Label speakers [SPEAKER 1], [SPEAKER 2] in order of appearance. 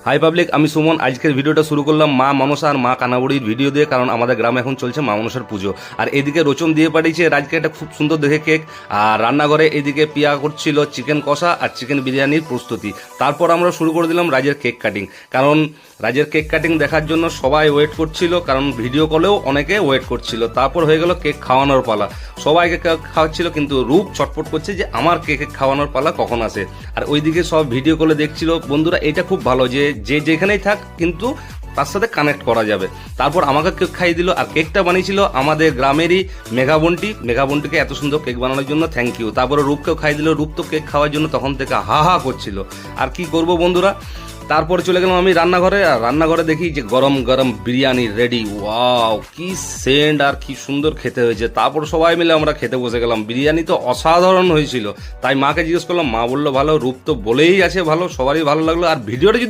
[SPEAKER 1] High public, আমি সুমন। আজকের ভিডিওটা শুরু করলাম মা মনসা আর মা কানাবড়ির ভিডিও দিয়ে, কারণ আমাদের গ্রামে এখন চলছে মা মনসার পুজো। আর এদিকে রোচন দিয়ে পাঠিয়েছে রাজকে একটা খুব সুন্দর দেখে কেক। আর রান্নাঘরে এদিকে পিয়া করছিল চিকেন কষা আর চিকেন বিরিয়ানির প্রস্তুতি। তারপর আমরা শুরু করে দিলাম রাজের কেক কাটিং, কারণ রাজের কেক কাটিং দেখার জন্য সবাই ওয়েট করছিল, কারণ ভিডিও কলেও অনেকে ওয়েট করছিল। তারপর হয়ে গেল কেক খাওয়ানোর পালা। সবাইকে কেক খাওয়াচ্ছিল, কিন্তু রূপ ছটফট করছে যে আমার কেক খাওয়ানোর পালা কখন আসে। আর ওইদিকে সব ভিডিও কলে দেখছিল বন্ধুরা। এটা খুব ভালো যে যে যেখানেই থাক কিন্তু তার সাথে কানেক্ট করা যাবে। তারপর আমাকে কেক খাইয়ে দিল, আর কেকটা বানিয়েছিল আমাদের গ্রামেরই মেঘাবন্টি। মেঘাবন্টিকে এত সুন্দর কেক বানানোর জন্য থ্যাংক ইউ। তারপরে রূপকেও খাইয়ে দিল। রূপ তো কেক খাওয়ার জন্য তখন থেকে হা হা করছিল। আর কি করব বন্ধুরা, তারপরে চলে গেলাম আমি রান্নাঘরে। আর রান্নাঘরে দেখি যে গরম গরম বিরিয়ানি রেডি। ওয়াও, কি সেন্ট আর কি সুন্দর খেতে হয়েছে। তারপর সবাই মিলে আমরা খেতে বসে গেলাম। বিরিয়ানি তো অসাধারণ হয়েছিল। তাই মাকে জিজ্ঞেস করলাম, মা বললো ভালো। রূপ তো বলেই আছে ভালো, সবারই ভালো লাগলো। আর ভিডিওটা যদি